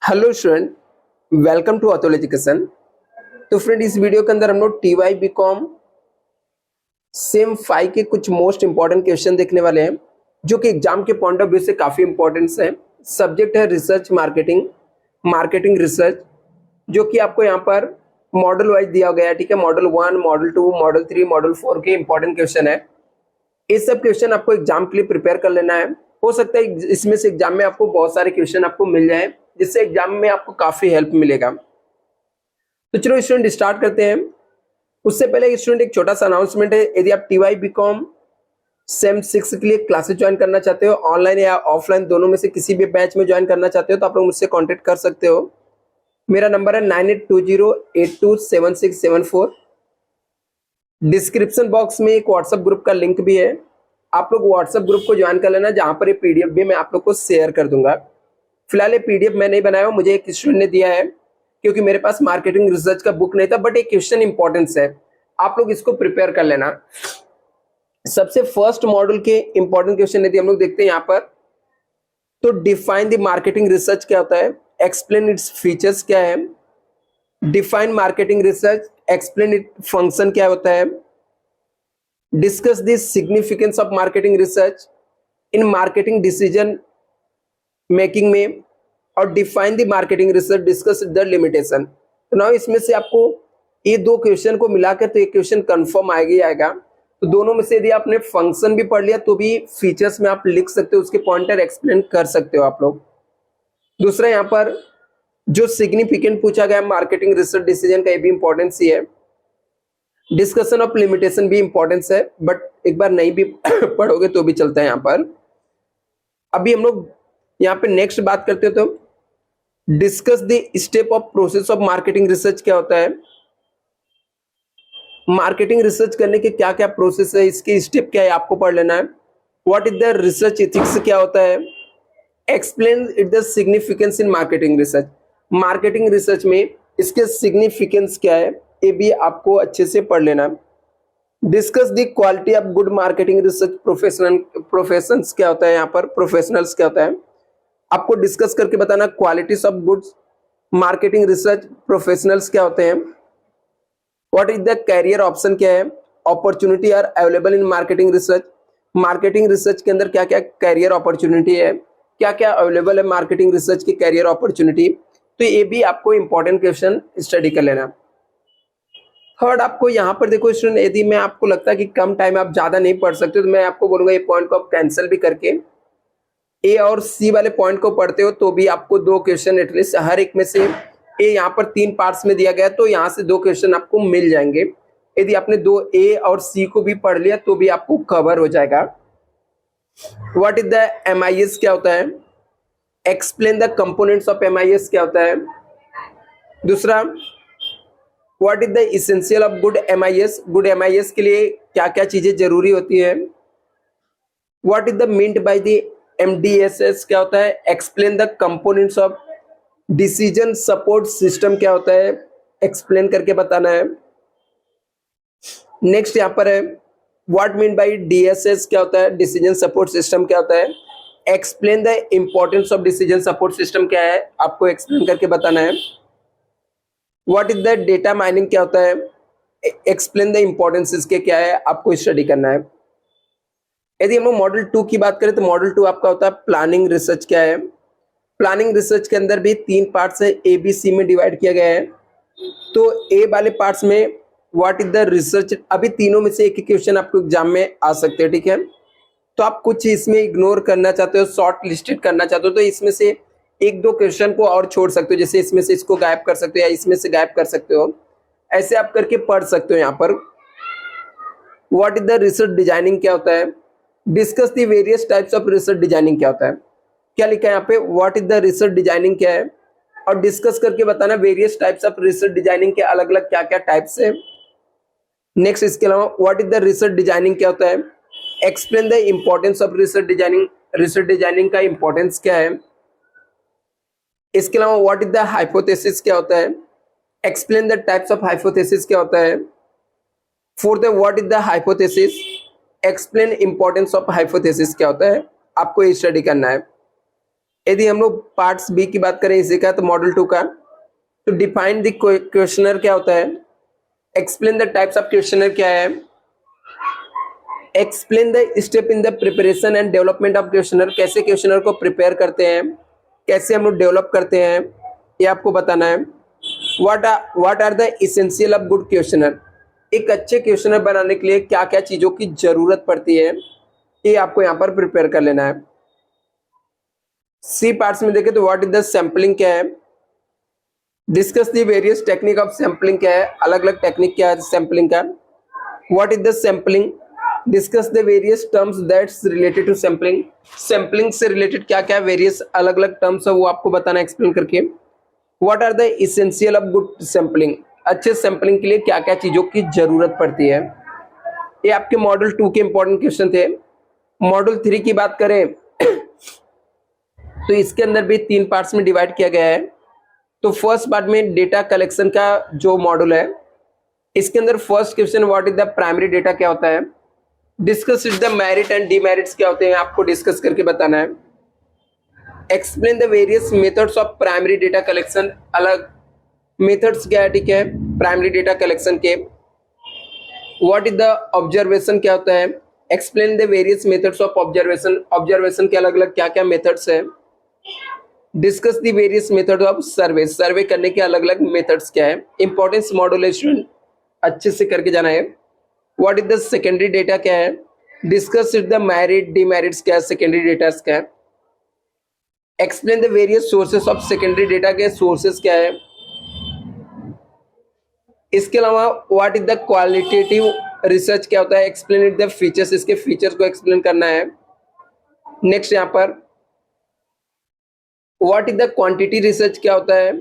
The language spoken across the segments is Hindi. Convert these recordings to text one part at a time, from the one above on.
Hello student, welcome to Atul education. तो फ्रेंड, इस वीडियो के अंदर हम लोग T Y B com sem 5 के कुछ मोस्ट इंपॉर्टेंट क्वेश्चन देखने वाले हैं, जो कि एग्जाम के पॉइंट ऑफ व्यू से काफी इंपॉर्टेंस है। सब्जेक्ट है रिसर्च मार्केटिंग, मार्केटिंग रिसर्च, जो कि आपको यहाँ पर मॉडल वाइज दिया गया है। ठीक है, मॉडल 1, मॉडल 2, मॉडल 3, मॉडल 4 के इंपॉर्टेंट क्वेश्चन है। ये सब क्वेश्चन आपको एग्जाम के लिए प्रिपेयर कर लेना है। हो सकता है इसमें से एग्जाम में आपको बहुत सारे क्वेश्चन आपको मिल जाए, जिससे एग्जाम में आपको काफी हेल्प मिलेगा। तो चलो स्टूडेंट स्टार्ट करते हैं। उससे पहले स्टूडेंट एक छोटा सा अनाउंसमेंट है। यदि आप T Y B com sem 6 के लिए क्लासेस ज्वाइन करना चाहते हो, ऑनलाइन या ऑफलाइन दोनों में से किसी भी बैच में ज्वाइन करना चाहते हो, तो आप लोग मुझसे कॉन्टेक्ट कर सकते हो। मेरा नंबर है 9820827674। डिस्क्रिप्शन बॉक्स में एक व्हाट्सएप ग्रुप का लिंक भी है, आप लोग व्हाट्सएप ग्रुप को ज्वाइन कर लेना, जहां पर ये पीडीएफ भी मैं आप लोग को शेयर कर दूंगा। फिलहाल ये पीडीएफ मैं नहीं बनाया हूं, मुझे एक स्टूडेंट ने दिया है, क्योंकि मेरे पास मार्केटिंग रिसर्च का बुक नहीं था। बट एक क्वेश्चन इंपॉर्टेंस है, आप लोग इसको प्रिपेयर कर लेना। सबसे फर्स्ट मॉडल के इंपॉर्टेंट क्वेश्चन यदि हम लोग देखते हैं यहाँ पर, तो डिफाइन द मार्केटिंग रिसर्च क्या होता है, एक्सप्लेन इट्स फीचर्स क्या है, define marketing research, explain it function क्या होता है, discuss the significance of marketing research in marketing decision making में, और define the marketing research, discuss the limitation. तो ना इसमें से आपको ये दो क्वेश्चन को मिलाकर तो एक क्वेश्चन कंफर्म आएगा ही आएगा। तो दोनों में से यदि आपने फंक्शन भी पढ़ लिया तो भी फीचर्स में आप लिख सकते हो, उसके पॉइंटर एक्सप्लेन कर सकते हो आप लोग। दूसरा यहाँ पर जो सिग्निफिकेंट पूछा गया मार्केटिंग रिसर्च डिसीजन का, ये भी इंपॉर्टेंस ही है। डिस्कशन ऑफ लिमिटेशन भी इंपॉर्टेंस है, बट एक बार नहीं भी पढ़ोगे तो भी चलता है यहाँ पर। अभी हम लोग यहाँ पे नेक्स्ट बात करते हो, तो discuss the step of process of marketing research क्या होता है, मार्केटिंग रिसर्च करने के क्या क्या प्रोसेस है, इसके स्टेप क्या है, आपको पढ़ लेना है। What is the research ethics क्या होता है, explain it the significance in marketing research, marketing research में इसके सिग्निफिकेंस क्या है, ये भी आपको अच्छे से पढ़ लेना। Discuss the quality of good marketing research professionals क्या होता है, यहाँ पर प्रोफेशनल्स क्या होता है, आपको डिस्कस करके बताना। Qualities of good marketing research professionals क्या होते हैं। What is the career option क्या है, opportunity are available in marketing research, marketing research के अंदर क्या क्या कैरियर अपॉर्चुनिटी है, क्या क्या अवेलेबल है मार्केटिंग रिसर्च की कैरियर अपॉर्चुनिटी। तो ये भी आपको इंपॉर्टेंट क्वेश्चन स्टडी कर लेना। थर्ड, आपको यहाँ पर देखो स्टूडेंट, यदि मैं आपको लगता है कि कम टाइम आप ज्यादा नहीं पढ़ सकते, तो मैं आपको बोलूंगा ये पॉइंट को आप कैंसिल भी करके ए और सी वाले पॉइंट को पढ़ते हो, तो भी आपको 2 क्वेश्चन एटलीस्ट हर एक में से, ए यहाँ पर 3 पार्ट्स में दिया गया, तो यहाँ से 2 क्वेश्चन आपको मिल जाएंगे। यदि आपने 2 ए और सी को भी पढ़ लिया तो भी आपको कवर हो जाएगा। व्हाट इज द एमआईएस क्या होता है, explain the components of MIS क्या होता है। दूसरा, what is the essential of good MIS, good MIS के लिए क्या क्या चीजें जरूरी होती है। What is the meant by the MDSS क्या होता है, explain the components of decision support system क्या होता है, एक्सप्लेन करके बताना है। नेक्स्ट यहाँ पर है व्हाट मीन बाय डीएसएस क्या होता है, डिसीजन सपोर्ट सिस्टम क्या होता है, explain the importance of decision support system क्या है, आपको एक्सप्लेन करके बताना है। What is the data mining क्या होता है, एक्सप्लेन द इंपॉर्टेंस इसके क्या है, आपको स्टडी करना है। यदि हम लोग मॉडल 2 की बात करें, तो मॉडल 2 आपका होता है प्लानिंग रिसर्च क्या है। प्लानिंग रिसर्च के अंदर भी 3 पार्ट्स है, ए बी सी में डिवाइड किया गया है। तो ए वाले पार्ट्स में व्हाट इज द रिसर्च, अभी तीनों में से एक ही क्वेश्चन आपको एग्जाम में आ सकते हैं, ठीक है। तो आप कुछ इसमें इग्नोर करना चाहते हो, शॉर्ट लिस्टेड करना चाहते हो, तो इसमें से 1-2 क्वेश्चन को और छोड़ सकते हो, जैसे इसमें से इसको गायब कर सकते हो या इसमें से गायब कर सकते हो, ऐसे आप करके पढ़ सकते हो। यहाँ पर what is the research designing क्या होता है, discuss the various types of research designing क्या होता है, क्या लिखा है यहाँ पे, what is the research designing क्या है, और डिस्कस करके बताना various types of research designing के अलग अलग क्या क्या टाइप्स है। नेक्स्ट, इसके अलावा what is the research designing क्या होता है, explain the importance of research designing, research designing का इंपॉर्टेंस क्या है। इसके अलावा व्हाट इज द हाइपोथेसिस क्या होता है, explain the types of hypothesis क्या होता है। फोर्थ है what is the hypothesis, explain importance of hypothesis क्या होता है, आपको ये स्टडी करना है। यदि हम लोग पार्ट्स बी की बात करें इसी का, तो मॉडल 2 का, तो डिफाइन द क्वेश्चनर क्या होता है, explain the types of questionnaire क्या है, explain the step in the preparation and development of questionnaire, कैसे क्वेश्चनर को प्रिपेयर करते हैं, कैसे हम लोग डेवलप करते हैं, ये आपको बताना है। What are the essential of good questionnaire, एक अच्छे क्वेश्चनर बनाने के लिए क्या क्या चीजों की जरूरत पड़ती है, ये आपको यहाँ पर प्रिपेयर कर लेना है। सी पार्ट्स में देखें तो व्हाट इज द सैम्पलिंग क्या है, discuss the various technique of sampling क्या है, अलग अलग टेक्निक क्या है सैम्पलिंग का। What is the sampling, discuss the various terms that's related to sampling, sampling से रिलेटेड क्या क्या वेरियस अलग अलग टर्म्स है वो आपको बताना एक्सप्लेन करके। What are the essential of good sampling, अच्छे सैम्पलिंग के लिए क्या क्या चीजों की जरूरत पड़ती है। ये आपके मॉडल 2 के इंपॉर्टेंट क्वेश्चन थे। मॉडल 3 की बात करें तो इसके अंदर भी 3 पार्ट्स में डिवाइड किया गया है। तो फर्स्ट पार्ट में डेटा कलेक्शन का जो मॉडल है, इसके अंदर first question what is the primary data क्या होता है, discuss is the merit and demerits क्या होते हैं आपको डिस्कस करके बताना है। Explain the various methods of primary data collection, अलग मेथड्स क्या है, ठीक है, प्राइमरी डेटा कलेक्शन के। व्हाट इज द ऑब्जर्वेशन क्या होता है, explain the various methods of observation, observation के अलग अलग क्या क्या मेथड्स है। Discuss the various method of survey, survey करने के अलग अलग मेथड्स क्या है। इंपॉर्टेंस मॉडल स्टूडेंट अच्छे से करके जाना है। What is the secondary data क्या है, discuss is the merit demerits क्या है, सेकेंडरी डेटा क्या है। Explain the various sources of secondary data के सोर्सेस क्या है। इसके अलावा what is the qualitative research क्या होता है, एक्सप्लेन इट द फीचर्स, इसके फीचर्स को एक्सप्लेन करना है। नेक्स्ट यहाँ पर what is the quantity research क्या होता है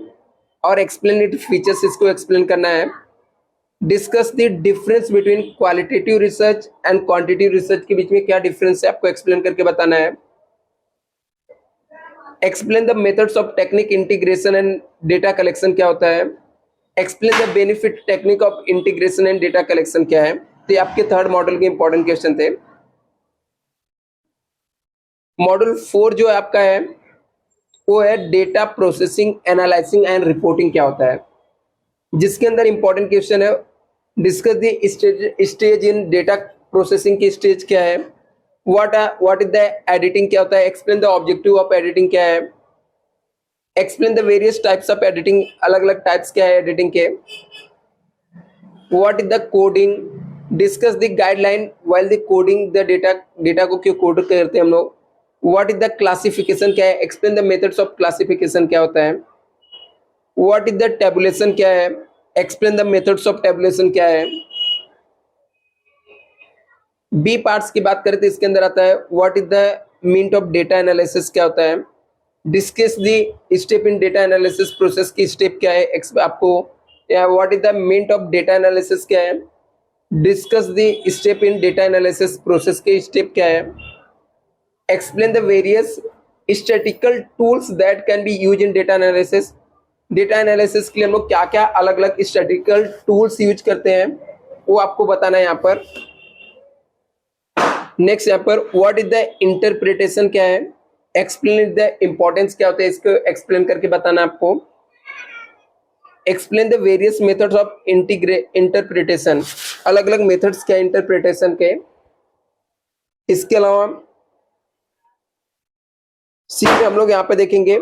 और एक्सप्लेन इट फीचर्स, इसको एक्सप्लेन करना है। Discuss the difference between qualitative research and quantitative research के बीच में क्या डिफरेंस है आपको एक्सप्लेन करके बताना है। Explain the methods of technique integration and data collection क्या होता है। Explain the benefit technique of integration and data collection क्या है। तो ये आपके थर्ड मॉडल के इंपॉर्टेंट क्वेश्चन थे। मॉडल 4 जो आपका है वो है data processing analysing and reporting क्या होता है, जिसके अंदर इंपॉर्टेंट क्वेश्चन है discuss the stage in data processing की स्टेज क्या है। व्हाट इज द एडिटिंग क्या होता है, explain the objective of editing क्या है। Explain the various types of editing, अलग अलग टाइप्स क्या है एडिटिंग के। What is the coding, discuss the guideline while the coding the data, data को क्यों कोड करते हैं हम लोग। व्हाट इज द क्लासिफिकेशन क्या है, explain the methods of classification क्या होता है। व्हाट इज द टेबुलेशन क्या है, explain the methods of tabulation क्या है। बी पार्ट्स की बात करें तो इसके अंदर आता है what is the mean of data analysis क्या होता है। Discuss the step in data analysis process की स्टेप क्या है आपको, या what is the mean of data analysis क्या है। Discuss the step in data analysis process के स्टेप क्या है। Explain the various statistical tools that can be use in data analysis, data analysis के लिए हम लोग क्या क्या अलग अलग स्टैटिस्टिकल टूल्स यूज करते हैं वो आपको बताना है यहाँ पर। नेक्स्ट यहाँ पर व्हाट इज द इंटरप्रिटेशन क्या है, एक्सप्लेन द इंपॉर्टेंस क्या होता है, इसको एक्सप्लेन करके बताना आपको। Explain the various methods of interpretation, अलग अलग मेथड्स क्या है इंटरप्रिटेशन के। इसके अलावा सी में हम लोग यहाँ पे देखेंगे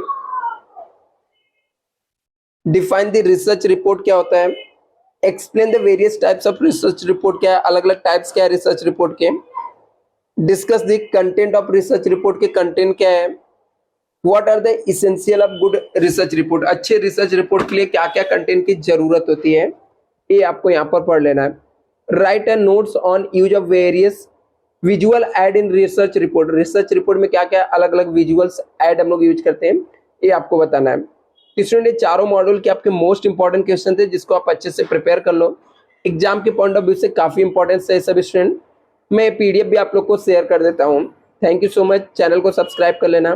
डिफाइन द रिसर्च रिपोर्ट क्या होता है। Explain the various types of research report क्या है, अलग अलग टाइप्स क्या है रिसर्च रिपोर्ट के। Discuss the content of research report के कंटेंट क्या है। What are the essential of good research report, अच्छे रिसर्च रिपोर्ट के लिए क्या क्या कंटेंट की जरूरत होती है ये आपको यहाँ पर पढ़ लेना है। Right and notes on use of various visual add in research report, research report में क्या क्या अलग अलग विजुअल्स एड हम लोग यूज करते हैं ये आपको बताना है। स्टूडेंट ये चारों मॉड्यूल के आपके मोस्ट इंपॉर्टेंट क्वेश्चन थे जिसको आप अच्छे से प्रिपेयर कर लो, एग्जाम के पॉइंट ऑफ व्यू से काफी इंपॉर्टेंस है सभी स्टूडेंट। मैं पीडीएफ भी आप लोग को शेयर कर देता हूँ। Thank you so much, channel को सब्सक्राइब कर लेना।